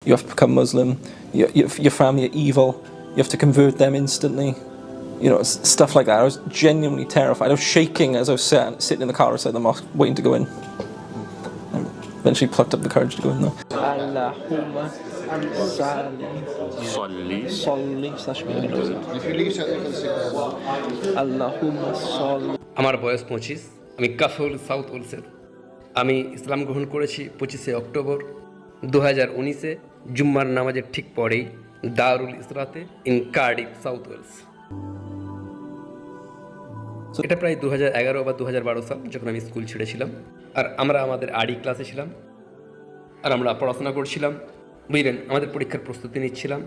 you have to become Muslim, your family are evil, you have to convert them instantly. You know, stuff like that. I was genuinely terrified. I was shaking as I was sitting in the car outside the mosque, waiting to go in. And eventually plucked up the courage to go in though. Allahumma salli If you leave something for the sick, Allahumma salli. আমার বয়স 25। আমি কাফুল south ওয়েলসের। আমি ইসলাম গ্রহণ করেছি 25শে October 2019-এ জুম্মার নামাজের ঠিক পরেই দারুল ইসরাতে ইন কার্ডিফ সাউথ ওয়েলস। এটা প্রায় 2011 বা 2012 সাল, যখন আমি স্কুল ছেড়েছিলাম। আর আমরা আমাদের আরই ক্লাসে ছিলাম, আর আমরা পড়াশোনা করছিলাম, বুঝলেন। আমাদের পরীক্ষার প্রস্তুতি নিচ্ছিলাম।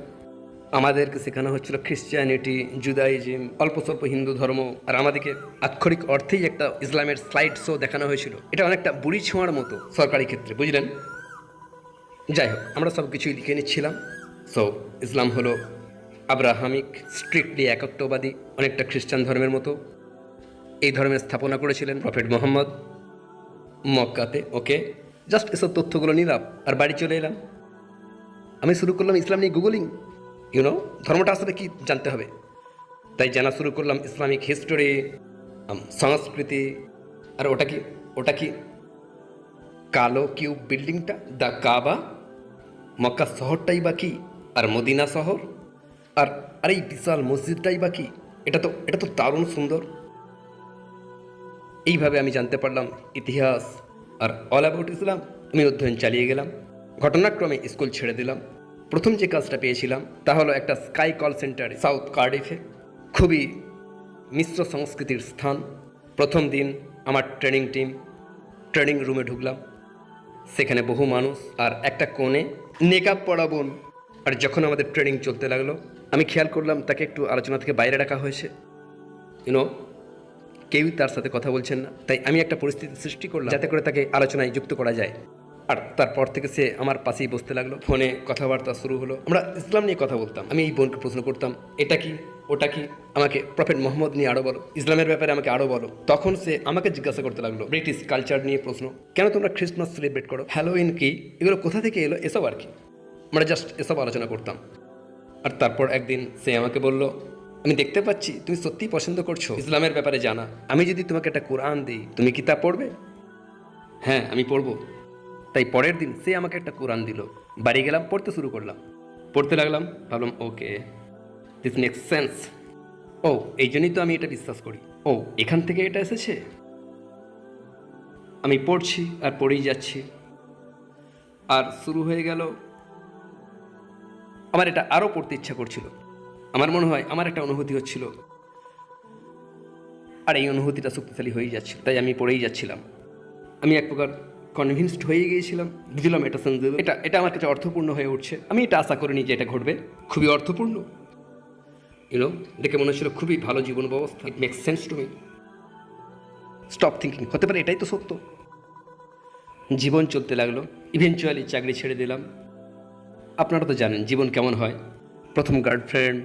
আমাদেরকে শেখানো হচ্ছিল খ্রিশ্চানিটি, জুদাইজম, অল্প স্বল্প হিন্দু ধর্ম, আর আমাদেরকে আক্ষরিক অর্থেই একটা ইসলামের স্লাইড শো দেখানো হয়েছিল। এটা অনেকটা বুড়ি ছোঁয়ার মতো সরকারি ক্ষেত্রে, বুঝলেন। যাই হোক, আমরা সব কিছুই লিখে নিচ্ছিলাম। সো ইসলাম হলো আব্রাহামিক, স্ট্রিক্টলি একত্ববাদী, অনেকটা খ্রিস্টান ধর্মের মতো। এই ধর্মের স্থাপনা করেছিলেন প্রফেট মোহাম্মদ মক্কাতে। ওকে, জাস্ট এসব তথ্যগুলো নিলাম আর বাড়ি চলে এলাম। আমি শুরু করলাম ইসলাম নিয়ে গুগলিং, ধর্মটা আসলে কি জানতে হবে। তাই জানা শুরু করলাম ইসলামিক হিস্টোরি, সংস্কৃতি। আর ওটা কি কালো কিউব বিল্ডিংটা, দ্য কাবা, মক্কা শহরটাই বা কি, আর মদিনা শহর, আর এই বিশাল মসজিদটাই বা কি। এটা তো দারুণ সুন্দর। এইভাবে আমি জানতে পারলাম ইতিহাস আর অল অ্যাবাউট ইসলাম। আমি অধ্যয়ন চালিয়ে গেলাম। ঘটনাক্রমে স্কুল ছেড়ে দিলাম। প্রথম যে কাজটা পেয়েছিলাম তা হলো একটা স্কাই কল সেন্টারে সাউথ কার্ডিফে, খুবই মিশ্র সংস্কৃতির স্থান। প্রথম দিন আমার ট্রেনিং রুমে ঢুকলাম। সেখানে বহু মানুষ আর একটা কোণে নেকাব পরা বোন। আর যখন আমাদের ট্রেনিং চলতে লাগলো, আমি খেয়াল করলাম তাকে একটু আলোচনা থেকে বাইরে রাখা হয়েছে। কেউই তার সাথে কথা বলছেন না। তাই আমি একটা পরিস্থিতি সৃষ্টি করলাম যাতে করে তাকে আলোচনায় যুক্ত করা যায়। আর তারপর থেকে সে আমার পাশেই বসতে লাগলো। ফোনে কথাবার্তা শুরু হলো। আমরা ইসলাম নিয়ে কথা বলতাম। আমি এই বোনকে প্রশ্ন করতাম, এটা কি, ওটা কি, আমাকে প্রফেট মোহাম্মদ নিয়ে আরও বলো, ইসলামের ব্যাপারে আমাকে আরও বলো। তখন সে আমাকে জিজ্ঞাসা করতে লাগলো ব্রিটিশ কালচার নিয়ে প্রশ্ন, কেন তোমরা ক্রিসমাস সেলিব্রেট করো, হ্যালোউইন কি, এগুলো কোথা থেকে এলো, এসব আর কি। আমরা জাস্ট এসব আলোচনা করতাম। আর তারপর একদিন সে আমাকে বলল, আমি দেখতে পাচ্ছি তুমি সত্যিই পছন্দ করছো ইসলামের ব্যাপারে জানা। আমি যদি তোমাকে একটা কোরআন দিই, তুমি কি তা পড়বে? হ্যাঁ, আমি পড়বো। তাই পরের দিন সে আমাকে একটা কোরআন দিল। বাড়ি গেলাম, পড়তে শুরু করলাম, পড়তে লাগলাম। ভাবলাম ওকে, দিস মেক্স সেন্স। ও, এই জন্যই তো আমি এটা বিশ্বাস করি। ও, এখান থেকে এটা এসেছে। আমি পড়ছি আর পড়েই যাচ্ছি। আর শুরু হয়ে গেল, আমার এটা আরও পড়তে ইচ্ছা করছিল। আমার মনে হয় আমার একটা অনুভূতি হচ্ছিল, আর এই অনুভূতিটা শক্তিশালী হয়ে যাচ্ছিল। তাই আমি পড়েই যাচ্ছিলাম। আমি এক প্রকার কনভিন্সড হয়ে গিয়েছিলাম। বুঝলাম এটা সেন্সিবল, এটা আমার কাছে অর্থপূর্ণ হয়ে উঠছে। আমি এটা আশা করিনি যে এটা ঘটবে। খুবই অর্থপূর্ণ, দেখে মনে হচ্ছিল খুবই ভালো জীবন ব্যবস্থা। It makes sense to me. Stop thinking, হতে পারে এটাই তো সত্য। জীবন চলতে লাগলো। ইভেনচুয়ালি চাকরি ছেড়ে দিলাম। আপনারা তো জানেন জীবন কেমন হয়। প্রথম গার্লফ্রেন্ড,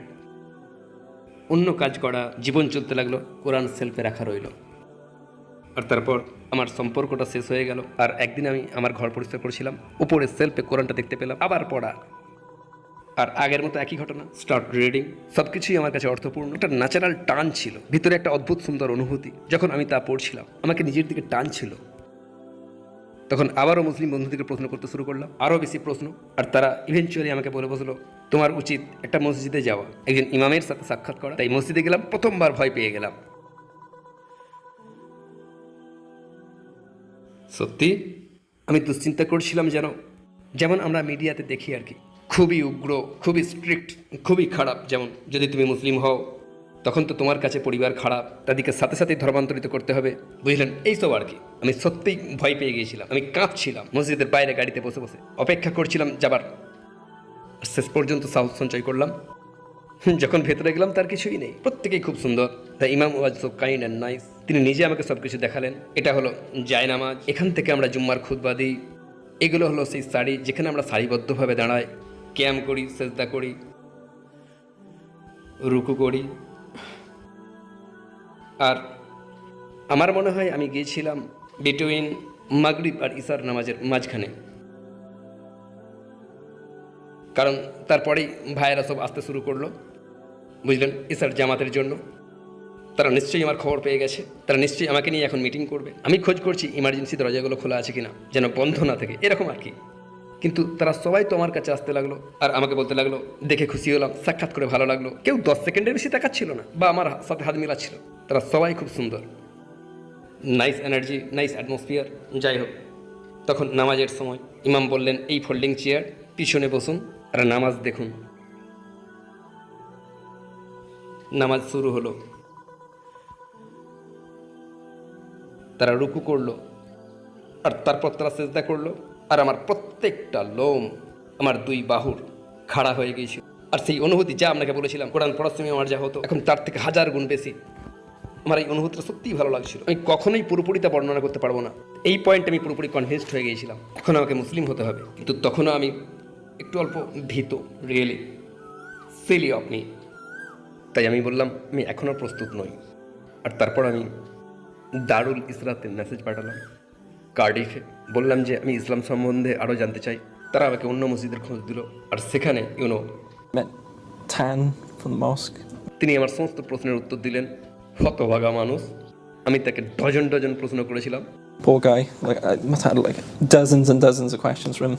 অন্য কাজ করা, জীবন চলতে লাগলো। কোরআন সেলফে রাখা রইল। আর তারপর আমার সম্পর্কটা শেষ হয়ে গেল। আর একদিন আমি আমার ঘর পরিষ্কার করছিলাম, উপরে সেলফে কোরআনটা দেখতে পেলাম, আবার পড়া। আর আগের মতো একই ঘটনা, স্টার্ট রিডিং। সব কিছুই আমার কাছে অর্থপূর্ণ। একটা ন্যাচারাল টান ছিল ভিতরে, একটা অদ্ভুত সুন্দর অনুভূতি। যখন আমি তা পড়ছিলাম, আমাকে নিজের দিকে টান ছিল। তখন আবারও মুসলিম বন্ধুদেরকে প্রশ্ন করতে শুরু করলাম, আরও বেশি প্রশ্ন। আর তারা ইভেনচুয়ালি আমাকে বলে বসলো, তোমার উচিত একটা মসজিদে যাওয়া, একজন ইমামের সাথে সাক্ষাৎ করা। তাই মসজিদে গেলাম। প্রথমবার ভয় পেয়ে গেলাম। সত্যি আমি দুশ্চিন্তা করছিলাম, যেমন আমরা মিডিয়াতে দেখি আর কি, খুবই উগ্র, খুবই স্ট্রিক্ট, খুবই খারাপ। যেমন যদি তুমি মুসলিম হও, তখন তো তোমার কাছে পরিবার খারাপ, তাদেরকে সাথে সাথেই ধর্মান্তরিত করতে হবে, বুঝলেন, এইসব আর কি। আমি সত্যিই ভয় পেয়ে গিয়েছিলাম। আমি কাঁপছিলাম। মসজিদের বাইরে গাড়িতে বসে বসে অপেক্ষা করছিলাম যাবার। শেষ পর্যন্ত সাহস সঞ্চয় করলাম। যখন ভেতরে গেলাম, তার কিছুই নেই, প্রত্যেকেই খুব সুন্দর। দ্য ইমাম was so kind and nice. তিনি নিজে আমাকে সব কিছু দেখালেন। এটা হলো জায়নামাজ, এখান থেকে আমরা জুম্মার খুতবা দিই। এগুলো হলো সেই শাড়ি, যেখানে আমরা সারিবদ্ধভাবে দাঁড়াই, ক্যাম করি, সেজদা করি, রুকু করি। আর আমার মনে হয় আমি গিয়েছিলাম বিটুইন মাগরিব আর ইশার নামাজের মাঝখানে। কারণ তারপরেই ভাইয়েরা সব আসতে শুরু করলো, বুঝলেন, ইসার জামাতের জন্য। তারা নিশ্চয়ই আমার খবর পেয়ে গেছে, তারা নিশ্চয়ই আমাকে নিয়ে এখন মিটিং করবে। আমি খোঁজ করছি ইমার্জেন্সি দরজাগুলো খোলা আছে কিনা, যেন বন্ধ না থাকে, এরকম আর কি। কিন্তু তারা সবাই তো আমার কাছে আসতে লাগলো আর আমাকে বলতে লাগলো, দেখে খুশি হলাম, সাক্ষাৎ করে ভালো লাগলো। কেউ 10 সেকেন্ডের বেশি তাকাচ্ছিল না বা আমার সাথে হাত মিলাচ্ছিল। তারা সবাই খুব সুন্দর, নাইস এনার্জি, নাইস অ্যাটমসফিয়ার। যাই হোক, তখন নামাজের সময় ইমাম বললেন, এই ফোল্ডিং চেয়ার, পিছনে বসুন আর নামাজ দেখুন। নামাজ শুরু হলো। তারা রুকু করলো আর তারপর তারা সেজদা করলো, আর আমার প্রত্যেকটা লোম আমার 2 বাহুর খাড়া হয়ে গিয়েছিল। আর সেই অনুভূতি যা আপনাকে বলেছিলাম কোরআন পড়ার সময় আমার যা হতো, এখন তার থেকে 1000 গুণ বেশি। আমার এই অনুভূতিটা সত্যিই ভালো লাগছিল। আমি কখনোই পুরোপুরি তা বর্ণনা করতে পারবো না। এই পয়েন্টে আমি পুরোপুরি কনভিন্সড হয়ে গিয়েছিলাম এখন আমাকে মুসলিম হতে হবে। কিন্তু তখনও আমি একটু অল্প ভীত, রিয়েলি সিলি অফ মি। তাই আমি বললাম আমি এখনও প্রস্তুত নই। আর তারপর আমি দারুল ইসরাতে মেসেজ পাঠালাম কার্ডিফে, বললাম যে আমি ইসলাম সম্বন্ধে আরও জানতে চাই। তারা আমাকে অন্য মসজিদের খোঁজ দিল আর সেখানে Met Tan from the mosque. তিনি আমার সমস্ত প্রশ্নের উত্তর দিলেন। হতভাগা মানুষ, আমি তাকে ডজন ডজন প্রশ্ন করেছিলাম। Poor guy. Like I must have had like dozens and dozens of questions for him.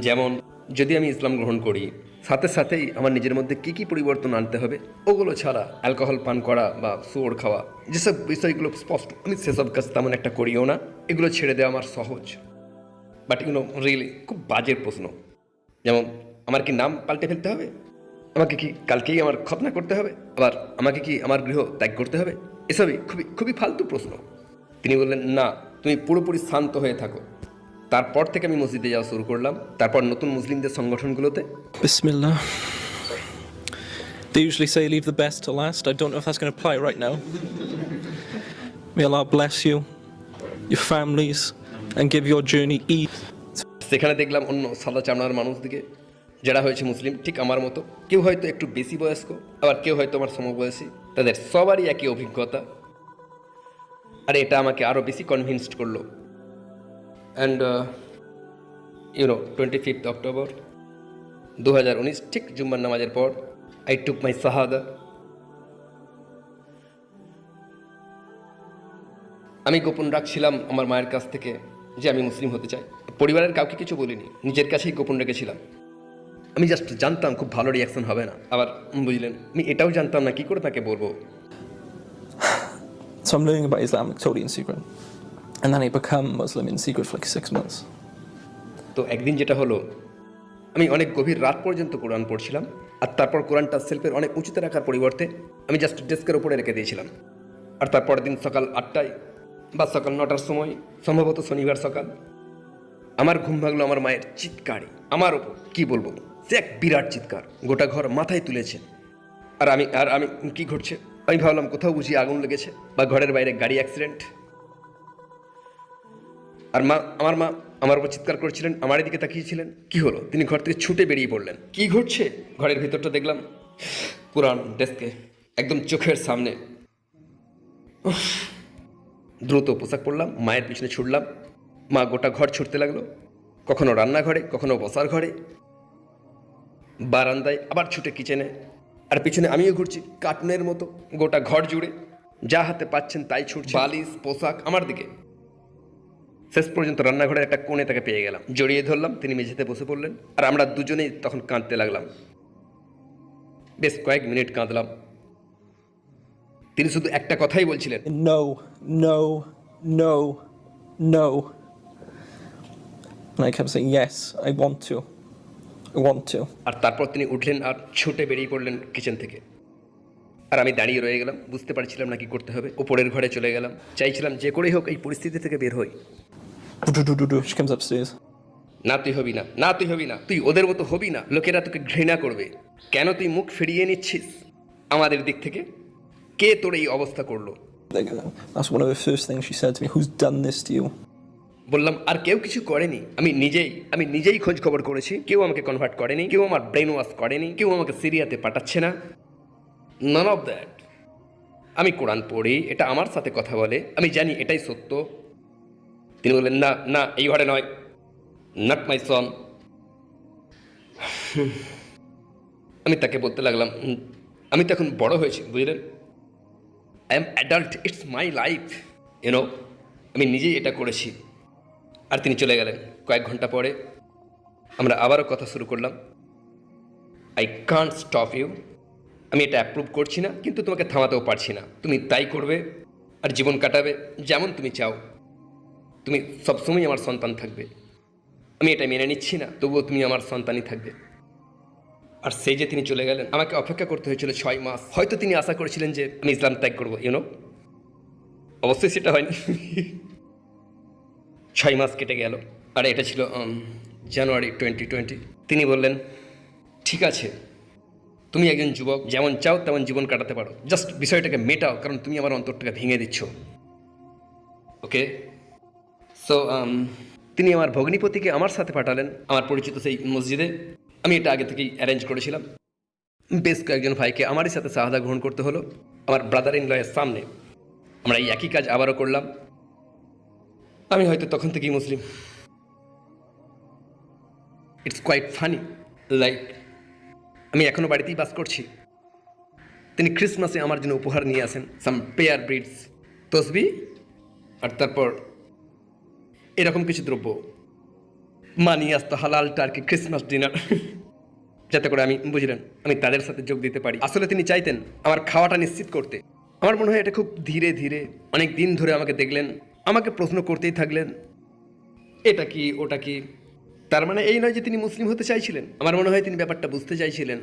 যেমন, যদি আমি ইসলাম গ্রহণ করি, সাথে সাথেই আমার নিজের মধ্যে কী কী পরিবর্তন আনতে হবে, ওগুলো ছাড়া অ্যালকোহল পান করা বা সুয়োর খাওয়া, যেসব বিষয়গুলো স্পষ্ট, আমি সেসব কাজ তেমন একটা করিও না। এগুলো ছেড়ে দেওয়া আমার সহজ। বাট রিয়েলি খুব বাজে প্রশ্ন। যেমন, আমার কি নাম পাল্টে ফেলতে হবে, আমাকে কি কালকেই আমার খতনা করতে হবে, আবার আমাকে কি আমার গৃহ ত্যাগ করতে হবে, এসবই খুবই খুবই ফালতু প্রশ্ন। তিনি বললেন, না, তুমি পুরোপুরি শান্ত হয়ে থাকো। তারপর থেকে আমি মসজিদে যাওয়া শুরু করলাম। তারপর নতুন মুসলিমদের সংগঠনগুলোতে Bismillah. They usually say leave the best to last. I don't know if that's going to apply right now. May Allah bless you, your families, and give your journey ease. সেখানে দেখলাম অন্য সাদা চামড়ার মানুষদিকে, যারা হয়েছে মুসলিম ঠিক আমার মতো। কেউ হয়তো একটু বেশি বয়স্ক, আবার কেউ হয়তো আমার সমবয়সী। তাদের সবারই একই অভিজ্ঞতা, আর এটা আমাকে আরও বেশি কনভিন্সড করলো। অ্যান্ড 25 অক্টোবর 2019, ঠিক জুম্মার নামাজের পর, আই টুক মাই শাহাদা। আমি গোপন রাখছিলাম আমার মায়ের কাছ থেকে যে আমি মুসলিম হতে চাই। পরিবারের কাউকে কিছু বলিনি, নিজের কাছেই গোপন রেখেছিলাম। আমি জাস্ট জানতাম খুব ভালো রিয়াকশন হবে না। আবার বুঝলেন, আমি এটাও জানতাম না কী করে তাকে বলবো। So I'm learning about Islam totally in secret. And then I become Muslim in secret for like 6 months. তো একদিন যেটা হলো, আমি অনেক গভীর রাত পর্যন্ত কোরআন পড়ছিলাম। আর তারপর কোরআনটা সেলফের অনেক উঁচুতে রাখার পরিবর্তে আমি জাস্ট ডেস্কের ওপরে রেখে দিয়েছিলাম। আর তারপর দিন সকাল 8টায় বা সকাল 9টার সময়, সম্ভবত শনিবার সকাল, আমার ঘুম ভাগলো আমার মায়ের চিৎকারে। আমার ওপর কী বলবো, সে এক বিরাট চিৎকার, গোটা ঘর মাথায় তুলেছে। আর আমি কি ঘটছে, আমি ভাবলাম কোথাও বুঝি আগুন লেগেছে বা ঘরের বাইরে গাড়ি অ্যাক্সিডেন্ট। আর আমার মা আমার উপর চিৎকার করছিলেন, আমার দিকে তাকিয়েছিলেন। কি হলো, তিনি ঘর থেকে ছুটে বেরিয়ে পড়লেন। কি ঘটছে, ঘরের ভিতরটা দেখলাম, কোরআন ডেস্কে একদম চোখের সামনে। দ্রুত পোশাক পরলাম, মায়ের পিছনে ছুটলাম। মা গোটা ঘর ছুটতে লাগলো, কখনো রান্নাঘরে, কখনো বসার ঘরে, বারান্দায়, আবার ছুটে কিচেনে। আর পিছনে আমিও ঘুরছি কার্টুনের মতো, গোটা ঘর জুড়ে যা হাতে পাচ্ছেন তাই ছুটছে, বালিশ, পোশাক আমার দিকে। শেষ পর্যন্ত রান্নাঘরের একটা কোণে তাকে পেয়ে গেলাম, জড়িয়ে ধরলাম। তিনি মেঝেতে বসে পড়লেন আর আমরা দুজনেই তখন কাঁদতে লাগলাম। বেশ কয়েক মিনিট কাঁদলাম। তিনি শুধু একটা কথাই বলছিলেন, No, no, no, no. And I kept saying, yes, I want to. I want to. আর তারপর তিনি উঠলেন আর ছুটে বেরিয়ে পড়লেন কিচেন থেকে। আর আমি দাঁড়িয়ে রয়ে গেলাম, বুঝতে পারছিলাম না কি করতে হবে। ওপরের ঘরে চলে গেলাম, চাইছিলাম যে করেই হোক এই পরিস্থিতি থেকে বের হই। She comes upstairs. না তুই হবি না, না তুই হবি না, তুই ওদের মতো হবি না, লোকেরা তোকে ঘৃণা করবে। কেন তুই মুখ ফিরিয়ে নিচ্ছিস আমাদের দিক থেকে? কে তোর এই অবস্থা করলো? That's one of the first things she said to me. Who's done this to you? বললাম, আর কেউ কিছু করেনি, আমি নিজেই খোঁজ খবর করেছি। কেউ আমাকে কনভার্ট করেনি, কেউ আমার ব্রেন ওয়াশ করেনি, কেউ আমাকে সিরিয়াতে পাঠাচ্ছে না। None of that. আমি কোরআন পড়ি, এটা আমার সাথে কথা বলে, আমি জানি এটাই সত্য। তিনি বললেন, না না, এই ঘরে নয়, নট মাই সন। আমি তাকে বলতে লাগলাম, আমি তো এখন বড় হয়েছি, বুঝলেন, I am adult, it's my life, you know, আমি নিজেই এটা করেছি। আর তিনি চলে গেলেন। কয়েক ঘন্টা পরে আমরা আবারও কথা শুরু করলাম। আই কান্ট স্টপ ইউ, আমি এটা অ্যাপ্রুভ করছি না, কিন্তু তোমাকে থামাতেও পারছি না। তুমি তাই করবে আর জীবন কাটাবে যেমন তুমি চাও। তুমি সবসময় আমার সন্তান থাকবে। আমি এটা মেনে নিচ্ছি না, তবুও তুমি আমার সন্তানই থাকবে। আর সেই যে তিনি চলে গেলেন, আমাকে অপেক্ষা করতে হয়েছিল 6 মাস। হয়তো তিনি আশা করেছিলেন যে আমি ইসলাম ত্যাগ করবো, ইউনো, অবশ্যই সেটা হয়নি। 6 মাস কেটে গেল, আর এটা ছিল জানুয়ারি 2020। তিনি বললেন, ঠিক আছে, তুমি একজন যুবক, যেমন চাও তেমন জীবন কাটাতে পারো, জাস্ট বিষয়টাকে মেটাও, কারণ তুমি আমার অন্তরটাকে ভেঙে দিচ্ছ। ওকে, সো তিনি আমার ভগ্নিপতিকে আমার সাথে পাঠালেন আমার পরিচিত সেই মসজিদে। আমি এটা আগে থেকেই অ্যারেঞ্জ করেছিলাম। বেশ কয়েকজন ভাইকে আমারই সাথে শাহাদা গ্রহণ করতে হলো আমার ব্রাদার ইন লয়ের সামনে। আমরা এই একই কাজ আবারও করলাম। আমি হয়তো তখন থেকেই মুসলিম। ইটস কোয়াইট ফানি, লাইক আমি এখনও বাড়িতেই বাস করছি। তিনি ক্রিসমাসে আমার জন্য উপহার নিয়ে আসেন, সাম পেয়ার ব্রিডস, তসবি, আর তারপর এরকম কিছু দ্রব্য। মা নিয়ে আসতো হালাল টার্কি ক্রিসমাস ডিনার, যাতে করে আমি, বুঝলেন, আমি তাদের সাথে যোগ দিতে পারি। আসলে তিনি চাইতেন আমার খাওয়াটা নিশ্চিত করতে। আমার মনে হয় এটা খুব ধীরে ধীরে অনেক দিন ধরে আমাকে দেখলেন, আমাকে প্রশ্ন করতেই থাকলেন, এটা কি ওটা কি। তার মানে এই নয় যে তিনি মুসলিম হতে চাইছিলেন। আমার মনে হয় তিনি ব্যাপারটা বুঝতে চাইছিলেন,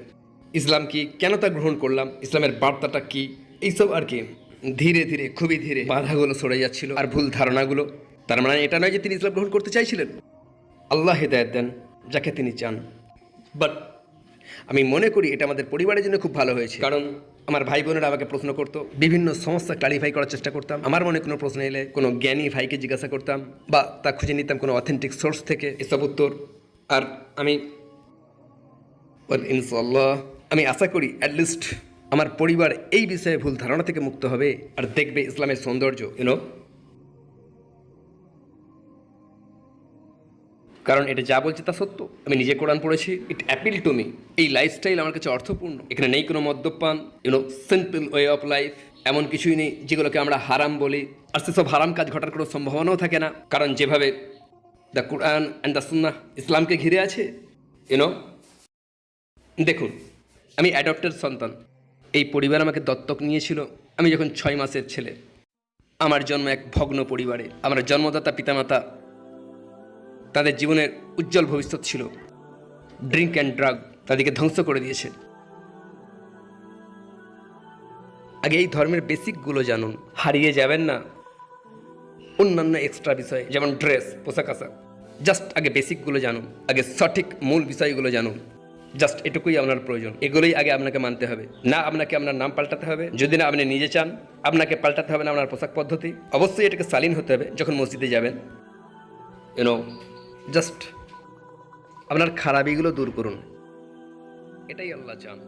ইসলাম কি, কেন তা গ্রহণ করলাম, ইসলামের বার্তাটা কি, এইসব আর কি। ধীরে ধীরে, খুবই ধীরে বাধাগুলো সরে যাচ্ছিল আর ভুল ধারণাগুলো। তার মানে এটা নয় যে তিনি ইসলাম গ্রহণ করতে চাইছিলেন। আল্লাহ হেদায়েত দেন যাকে তিনি চান। বাট আমি মনে করি এটা আমাদের পরিবারের জন্য খুব ভালো হয়েছে, কারণ আমার ভাই বোনেরা আমাকে প্রশ্ন করতো, বিভিন্ন সমস্যা ক্লারিফাই করার চেষ্টা করতাম। আমার মনে কোনো প্রশ্ন এলে কোনো জ্ঞানী ভাইকে জিজ্ঞাসা করতাম বা তা খুঁজে নিতাম কোনো অথেন্টিক সোর্স থেকে এসব উত্তর। আর আমি ইনশাআল্লাহ আমি আশা করি অ্যাটলিস্ট আমার পরিবার এই বিষয়ে ভুল ধারণা থেকে মুক্ত হবে আর দেখবে ইসলামের সৌন্দর্য, ইউনো। কারণ এটা যা বলছে তা সত্য। আমি নিজে কোরআন পড়েছি, ইট অ্যাপিল টু মি। এই লাইফস্টাইল আমার কাছে অর্থপূর্ণ। এখানে নেই কোনো মদ্যপান, you know, simple way of life. এমন কিছুই নেই যেগুলোকে আমরা হারাম বলি, আর সেসব হারাম কাজ ঘটার কোনো সম্ভাবনাও থাকে না, কারণ যেভাবে দ্য কোরআন অ্যান্ড দ্য সুন্নাহ ইসলামকে ঘিরে আছে, ইউনো। দেখুন, আমি অ্যাডপ্টেড সন্তান। এই পরিবার আমাকে দত্তক নিয়েছিল আমি যখন 6 মাসের ছেলে। আমার জন্ম এক ভগ্ন পরিবারে। আমার জন্মদাতা পিতামাতা, তাদের জীবনের উজ্জ্বল ভবিষ্যৎ ছিল, ড্রিঙ্ক অ্যান্ড ড্রাগ তাদেরকে ধ্বংস করে দিয়েছে। আগে এই ধর্মের বেসিকগুলো জানুন, হারিয়ে যাবেন না অন্যান্য এক্সট্রা বিষয় যেমন ড্রেস, পোশাক আশাক। জাস্ট আগে বেসিকগুলো জানুন, আগে সঠিক মূল বিষয়গুলো জানুন। জাস্ট এটুকুই আপনার প্রয়োজন। এগুলোই আগে আপনাকে মানতে হবে। না আপনাকে আপনার নাম পাল্টাতে হবে, যদি না আপনি নিজে চান। আপনাকে পাল্টাতে হবে না আপনার পোশাক পদ্ধতি। অবশ্যই এটাকে শালীন হতে হবে যখন মসজিদে যাবেন, ইউনো। জাস্ট আপনার খারাপিগুলো দূর করুন, এটাই আল্লাহ চান।